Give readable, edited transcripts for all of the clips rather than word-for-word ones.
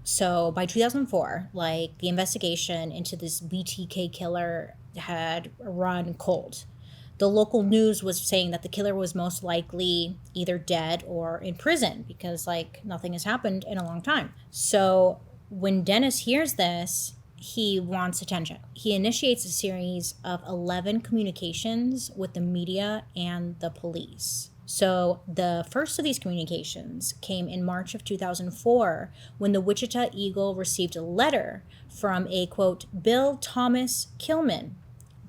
So by 2004, like the investigation into this BTK killer had run cold. The local news was saying that the killer was most likely either dead or in prison because like nothing has happened in a long time. So when Dennis hears this, he wants attention. He initiates a series of 11 communications with the media and the police. So the first of these communications came in March of 2004 when the Wichita Eagle received a letter from a, quote, Bill Thomas Killman,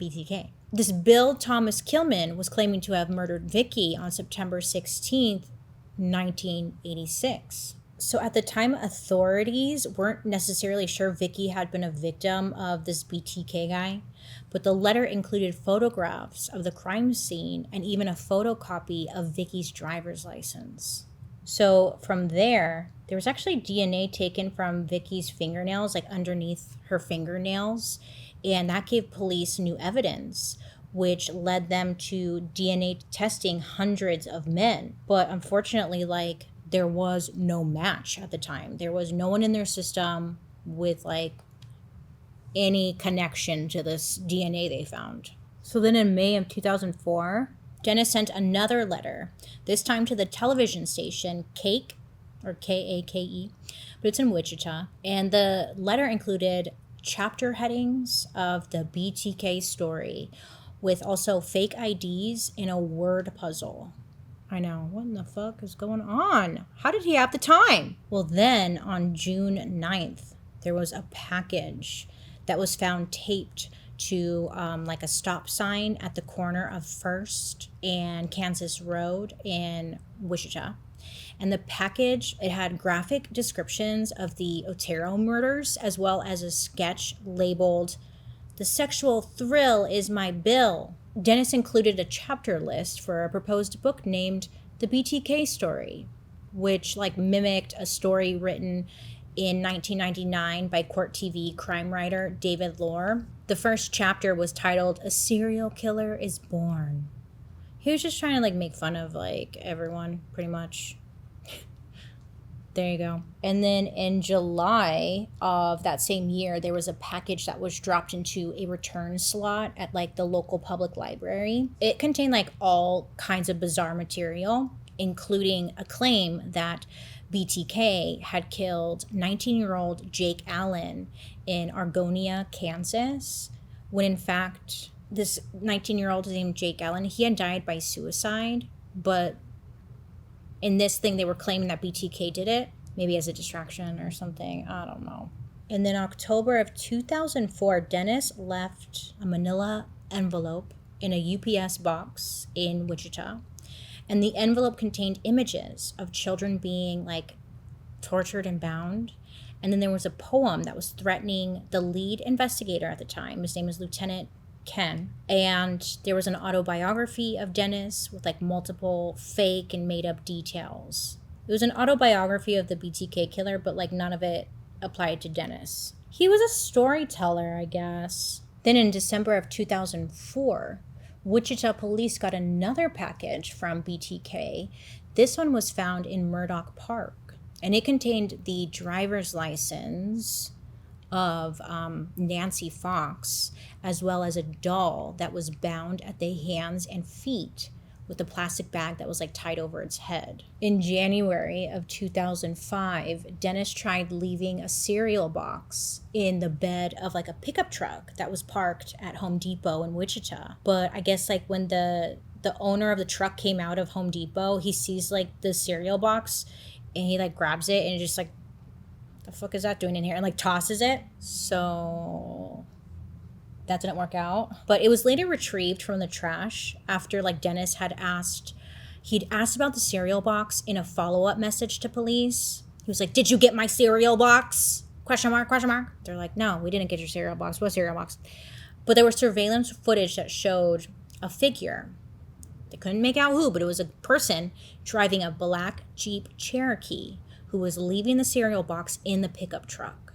BTK. This Bill Thomas Killman was claiming to have murdered Vicky on September 16th, 1986. So at the time, authorities weren't necessarily sure Vicky had been a victim of this BTK guy, but the letter included photographs of the crime scene and even a photocopy of Vicky's driver's license. So from there was actually DNA taken from Vicky's fingernails, like underneath her fingernails, and that gave police new evidence, which led them to DNA testing hundreds of men. But unfortunately, like, there was no match at the time. There was no one in their system with like any connection to this DNA they found. So then in May of 2004, Dennis sent another letter, this time to the television station Cake, or Kake, but it's in Wichita. And the letter included chapter headings of the BTK story with also fake IDs and a word puzzle. I know, what in the fuck is going on? How did he have the time? Well, then on June 9th, there was a package that was found taped to like a stop sign at the corner of First and Kansas Road in Wichita. And the package, it had graphic descriptions of the Otero murders as well as a sketch labeled, "The sexual thrill is my bill." Dennis included a chapter list for a proposed book named The BTK Story, which like mimicked a story written in 1999 by Court TV crime writer David Lohr. The first chapter was titled "A Serial Killer is Born." He was just trying to like make fun of like everyone, pretty much. There you go. And then in July of that same year, there was a package that was dropped into a return slot at like the local public library. It contained like all kinds of bizarre material, including a claim that BTK had killed 19-year-old Jake Allen in Argonia, Kansas, when in fact this 19-year-old named Jake Allen, he had died by suicide, but in this thing, they were claiming that BTK did it, maybe as a distraction or something. I don't know. And then October of 2004, Dennis left a manila envelope in a UPS box in Wichita. And the envelope contained images of children being like tortured and bound. And then there was a poem that was threatening the lead investigator at the time. His name was Lieutenant Ken. And there was an autobiography of Dennis with like multiple fake and made up details. It was an autobiography of the BTK killer, but like none of it applied to Dennis. He was a storyteller, I guess. Then in December of 2004, Wichita police got another package from BTK. This one was found in Murdoch Park, and it contained the driver's license of Nancy Fox, as well as a doll that was bound at the hands and feet with a plastic bag that was like tied over its head. In January of 2005, Dennis tried leaving a cereal box in the bed of like a pickup truck that was parked at Home Depot in Wichita. But I guess like when the owner of the truck came out of Home Depot, he sees like the cereal box and he like grabs it and it just like, the fuck is that doing in here? And like tosses it. So that didn't work out. But it was later retrieved from the trash after like Dennis had he'd asked about the cereal box in a follow-up message to police. He was like, "Did you get my cereal box? Question mark, question mark." They're like, "No, we didn't get your cereal box." "What cereal box?" But there was surveillance footage that showed a figure. They couldn't make out who, but it was a person driving a black Jeep Cherokee who was leaving the cereal box in the pickup truck.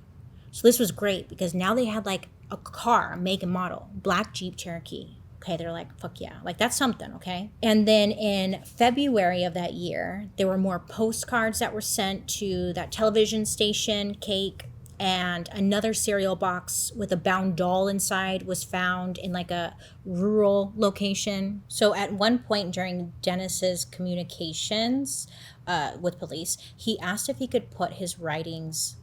So this was great because now they had like a car, a make and model, black Jeep Cherokee. Okay, they're like, fuck yeah. Like, that's something, okay? And then in February of that year, there were more postcards that were sent to that television station, Cake, and another cereal box with a bound doll inside was found in like a rural location. So at one point during Dennis's communications with police, he asked if he could put his writings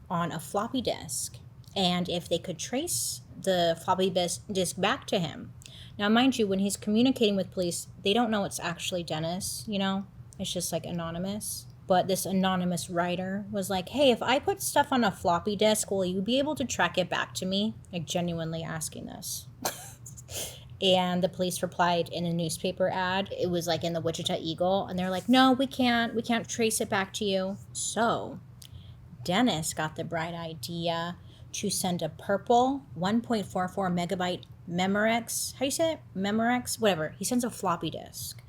on a floppy disk and if they could trace the floppy disk back to him. Now, mind you, when he's communicating with police, they don't know it's actually Dennis, you know? It's just like anonymous. But this anonymous writer was like, hey, if I put stuff on a floppy disk, will you be able to track it back to me? Like, genuinely asking this. And the police replied in a newspaper ad. It was like in the Wichita Eagle. And they're like, no, we can't trace it back to you. So Dennis got the bright idea to send a purple 1.44 megabyte Memorex. How do you say it? Memorex? Whatever. He sends a floppy disk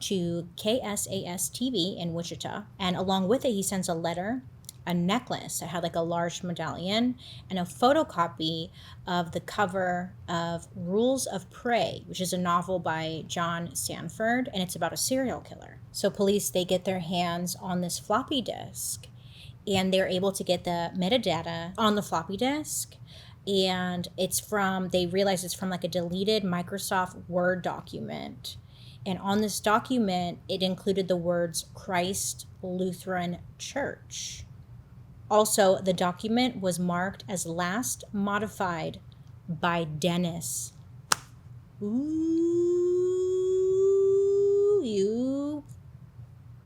to KSAS TV in Wichita. And along with it, he sends a letter, a necklace that had like a large medallion, and a photocopy of the cover of Rules of Prey, which is a novel by John Sanford, and it's about a serial killer. So police, they get their hands on this floppy disk, and they're able to get the metadata on the floppy disk. And they realize it's from like a deleted Microsoft Word document. And on this document, it included the words Christ Lutheran Church. Also, the document was marked as last modified by Dennis. Ooh, you